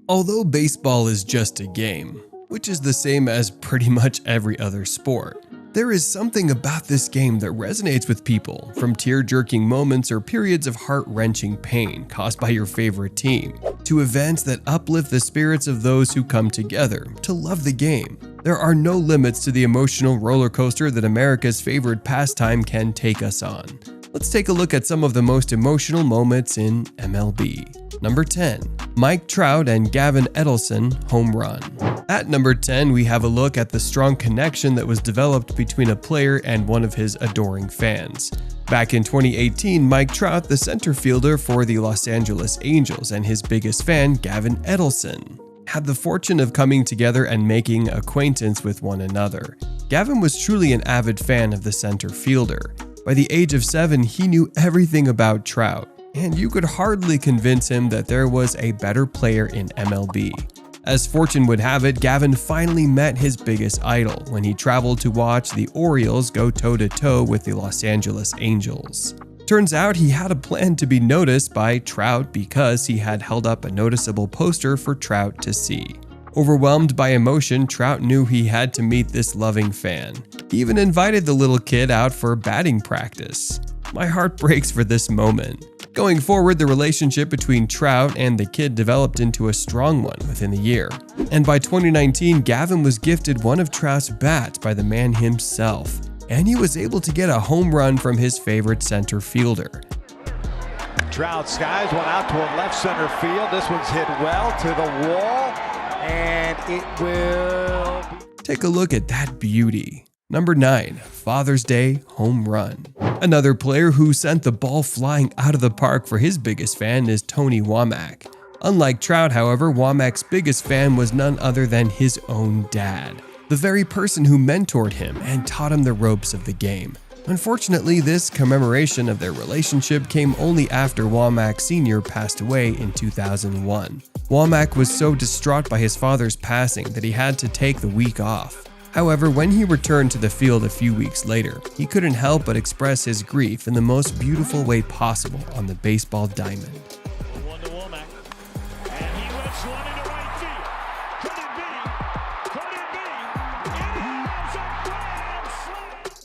Although baseball is just a game, which is the same as pretty much every other sport, there is something about this game that resonates with people, from tear-jerking moments or periods of heart-wrenching pain caused by your favorite team, to events that uplift the spirits of those who come together to love the game. There are no limits to the emotional roller coaster that America's favorite pastime can take us on. Let's take a look at some of the most emotional moments in MLB. Number 10. Mike Trout and Gavin Edelson home run. At number 10, we have a look at the strong connection that was developed between a player and one of his adoring fans. Back in 2018, Mike Trout, the center fielder for the Los Angeles Angels, and his biggest fan, Gavin Edelson, had the fortune of coming together and making acquaintance with one another. Gavin was truly an avid fan of the center fielder. By the age of 7, he knew everything about Trout, and you could hardly convince him that there was a better player in MLB. As fortune would have it, Gavin finally met his biggest idol when he traveled to watch the Orioles go toe-to-toe with the Los Angeles Angels. Turns out he had a plan to be noticed by Trout because he had held up a noticeable poster for Trout to see. Overwhelmed by emotion, Trout knew he had to meet this loving fan. He even invited the little kid out for batting practice. My heart breaks for this moment. Going forward, the relationship between Trout and the kid developed into a strong one within the year. And by 2019, Gavin was gifted one of Trout's bats by the man himself, and he was able to get a home run from his favorite center fielder. Trout skies one out toward left center field. This one's hit well to the wall, and it will... Take a look at that beauty. Number 9. Father's Day home run. Another player who sent the ball flying out of the park for his biggest fan is Tony Womack. Unlike Trout, however, Womack's biggest fan was none other than his own dad, the very person who mentored him and taught him the ropes of the game. Unfortunately, this commemoration of their relationship came only after Womack Sr. passed away in 2001. Womack was so distraught by his father's passing that he had to take the week off. However, when he returned to the field a few weeks later, he couldn't help but express his grief in the most beautiful way possible on the baseball diamond.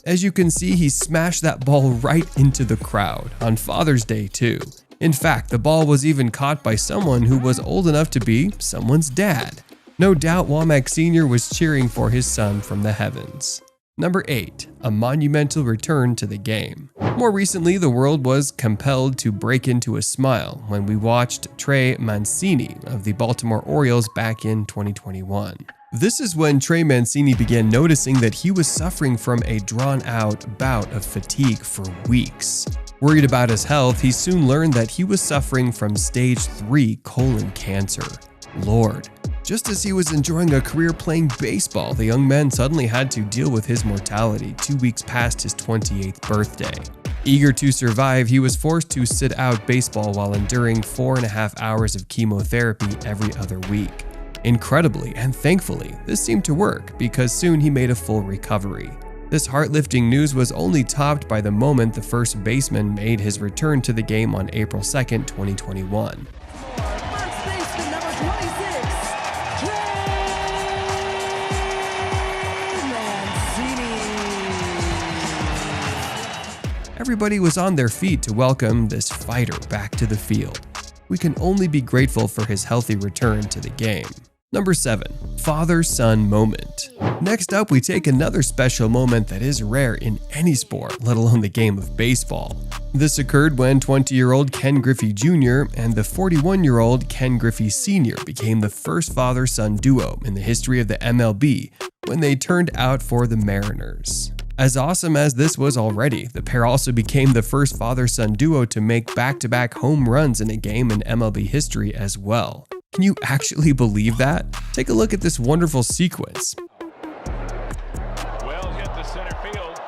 As you can see, he smashed that ball right into the crowd, on Father's Day too. In fact, the ball was even caught by someone who was old enough to be someone's dad. No doubt Womack Sr. was cheering for his son from the heavens. Number 8. A monumental return to the game. More recently, the world was compelled to break into a smile when we watched Trey Mancini of the Baltimore Orioles back in 2021. This is when Trey Mancini began noticing that he was suffering from a drawn-out bout of fatigue for weeks. Worried about his health, he soon learned that he was suffering from stage 3 colon cancer. Lord. Just as he was enjoying a career playing baseball, the young man suddenly had to deal with his mortality 2 weeks past his 28th birthday. Eager to survive, he was forced to sit out baseball while enduring 4.5 hours of chemotherapy every other week. Incredibly and thankfully, this seemed to work because soon he made a full recovery. This heart-lifting news was only topped by the moment the first baseman made his return to the game on April 2, 2021. Everybody was on their feet to welcome this fighter back to the field. We can only be grateful for his healthy return to the game. Number 7. Father-son moment. Next up, we take another special moment that is rare in any sport, let alone the game of baseball. This occurred when 20-year-old Ken Griffey Jr. and the 41-year-old Ken Griffey Sr. became the first father-son duo in the history of the MLB when they turned out for the Mariners. As awesome as this was already, the pair also became the first father-son duo to make back-to-back home runs in a game in MLB history as well. Can you actually believe that? Take a look at this wonderful sequence. Well hit to center field.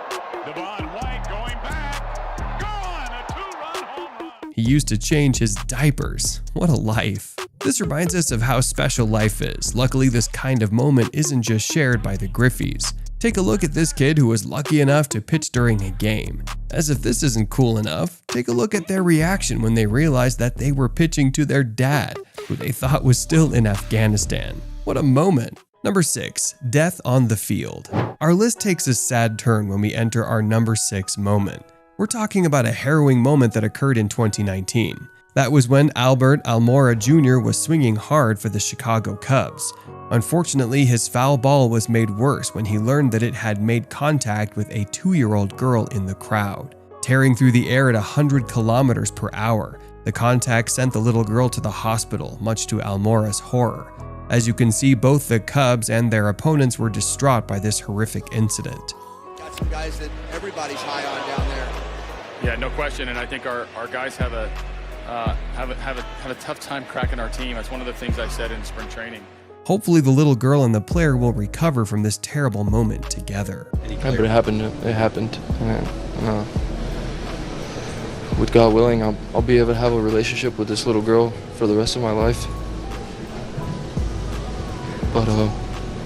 Devon White going back. Gone! A 2-run home run. He used to change his diapers. What a life. This reminds us of how special life is. Luckily, this kind of moment isn't just shared by the Griffeys. Take a look at this kid who was lucky enough to pitch during a game. As if this isn't cool enough, take a look at their reaction when they realized that they were pitching to their dad, who they thought was still in Afghanistan. What a moment. Number 6. Death on the field. Our list takes a sad turn when we enter our number 6 moment. We're talking about a harrowing moment that occurred in 2019. That was when Albert Almora Jr. was swinging hard for the Chicago Cubs. Unfortunately, his foul ball was made worse when he learned that it had made contact with a 2-year-old girl in the crowd. Tearing through the air at 100 kilometers per hour, the contact sent the little girl to the hospital, much to Almora's horror. As you can see, both the Cubs and their opponents were distraught by this horrific incident. Got some guys that everybody's high on down there. Yeah, no question, and I think our guys have a tough time cracking our team. That's one of the things I said in spring training. Hopefully the little girl and the player will recover from this terrible moment together. Yeah, but it happened. And with God willing, I'll be able to have a relationship with this little girl for the rest of my life. But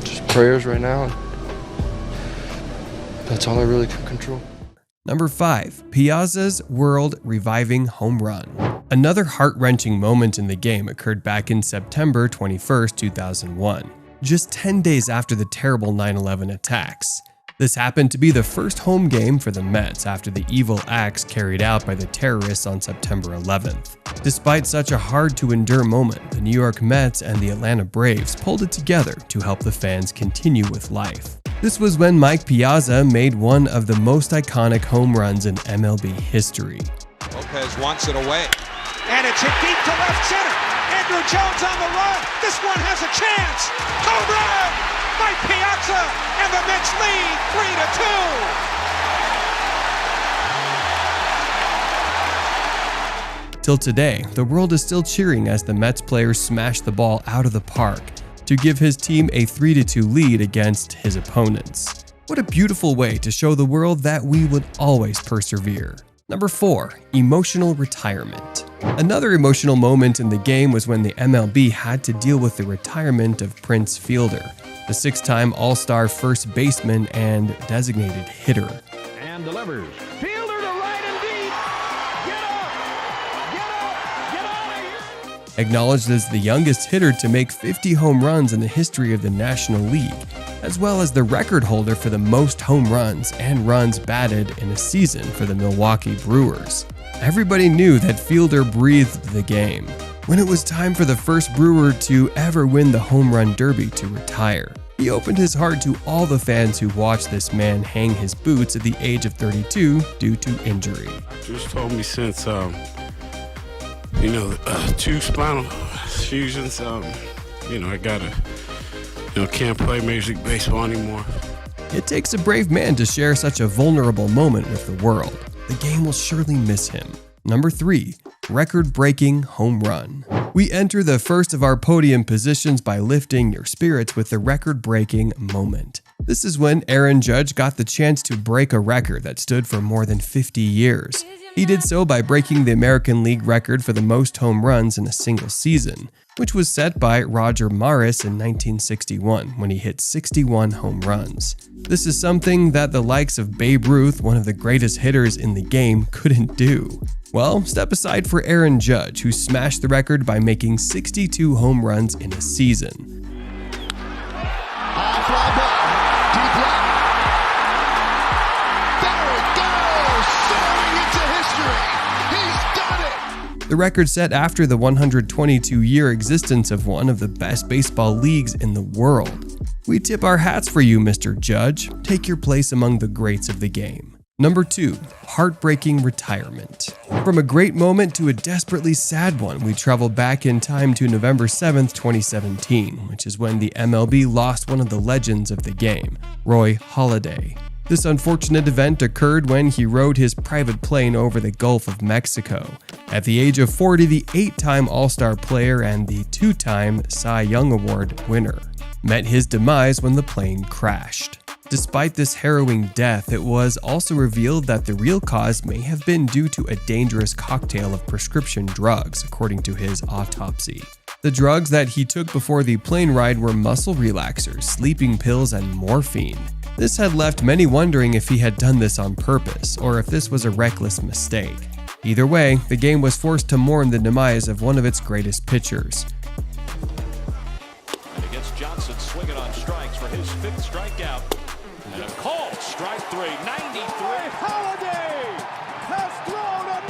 just prayers right now. That's all I really can control. Number 5. Piazza's world reviving home run. Another heart-wrenching moment in the game occurred back in September 21, 2001, just 10 days after the terrible 9/11 attacks. This happened to be the first home game for the Mets after the evil acts carried out by the terrorists on September 11th. Despite such a hard-to-endure moment, the New York Mets and the Atlanta Braves pulled it together to help the fans continue with life. This was when Mike Piazza made one of the most iconic home runs in MLB history. Lopez wants it away. And it's hit deep to left center. Andrew Jones on the run. This one has a chance. Home run! Mike Piazza, and the Mets lead 3-2. Till today, the world is still cheering as the Mets players smash the ball out of the park to give his team a 3-2 lead against his opponents. What a beautiful way to show the world that we would always persevere. Number 4. Emotional retirement. Another emotional moment in the game was when the MLB had to deal with the retirement of Prince Fielder, the 6-time All-Star first baseman and designated hitter. And delivers. Fielder to right and deep. Get up! Get up! Get out of here! Acknowledged as the youngest hitter to make 50 home runs in the history of the National League, as well as the record holder for the most home runs and runs batted in a season for the Milwaukee Brewers. Everybody knew that Fielder breathed the game. When it was time for the first Brewer to ever win the Home Run Derby to retire, he opened his heart to all the fans who watched this man hang his boots at the age of 32 due to injury. Just told me since, 2 spinal fusions, I gotta, can't play Major League Baseball anymore. It takes a brave man to share such a vulnerable moment with the world. The game will surely miss him. Number 3. Record-breaking home run. We enter the first of our podium positions by lifting your spirits with the record-breaking moment. This is when Aaron Judge got the chance to break a record that stood for more than 50 years. He did so by breaking the American League record for the most home runs in a single season, which was set by Roger Maris in 1961 when he hit 61 home runs. This is something that the likes of Babe Ruth, one of the greatest hitters in the game, couldn't do. Well, step aside for Aaron Judge, who smashed the record by making 62 home runs in a season. The record set after the 122-year existence of one of the best baseball leagues in the world. We tip our hats for you, Mr. Judge. Take your place among the greats of the game. Number 2. Heartbreaking retirement. From a great moment to a desperately sad one, we travel back in time to November 7th, 2017, which is when the MLB lost one of the legends of the game, Roy Halladay. This unfortunate event occurred when he rode his private plane over the Gulf of Mexico. At the age of 40, the 8-time All-Star player and the 2-time Cy Young Award winner met his demise when the plane crashed. Despite this harrowing death, it was also revealed that the real cause may have been due to a dangerous cocktail of prescription drugs, according to his autopsy. The drugs that he took before the plane ride were muscle relaxers, sleeping pills, and morphine. This had left many wondering if he had done this on purpose or if this was a reckless mistake. Either way, the game was forced to mourn the demise of one of its greatest pitchers. And against Johnson, swinging on strikes for his 5th strikeout. And a called strike 3, 93. Holiday has thrown a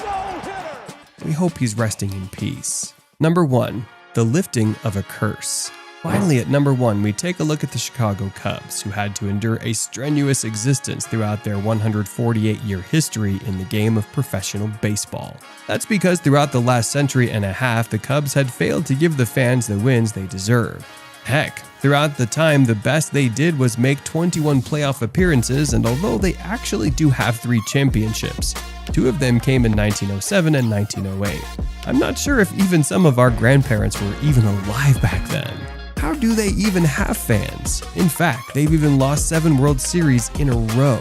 no-hitter. We hope he's resting in peace. Number 1. The lifting of a curse. Finally, at number 1, we take a look at the Chicago Cubs, who had to endure a strenuous existence throughout their 148-year history in the game of professional baseball. That's because throughout the last century and a half, the Cubs had failed to give the fans the wins they deserved. Heck, throughout the time, the best they did was make 21 playoff appearances, and although they actually do have 3 championships, 2 of them came in 1907 and 1908. I'm not sure if even some of our grandparents were even alive back then. How do they even have fans? In fact, they've even lost 7 World Series in a row.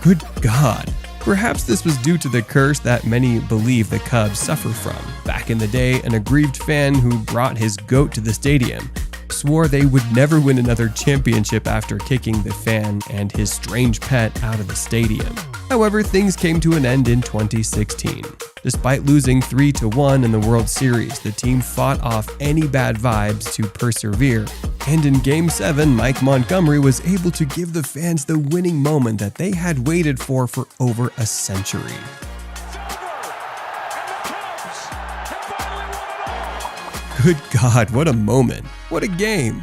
Good God. Perhaps this was due to the curse that many believe the Cubs suffer from. Back in the day, an aggrieved fan who brought his goat to the stadium swore they would never win another championship after kicking the fan and his strange pet out of the stadium. However, things came to an end in 2016. Despite losing 3-1 in the World Series, the team fought off any bad vibes to persevere, and in Game 7, Mike Montgomery was able to give the fans the winning moment that they had waited for over a century. Good God, what a moment. What a game.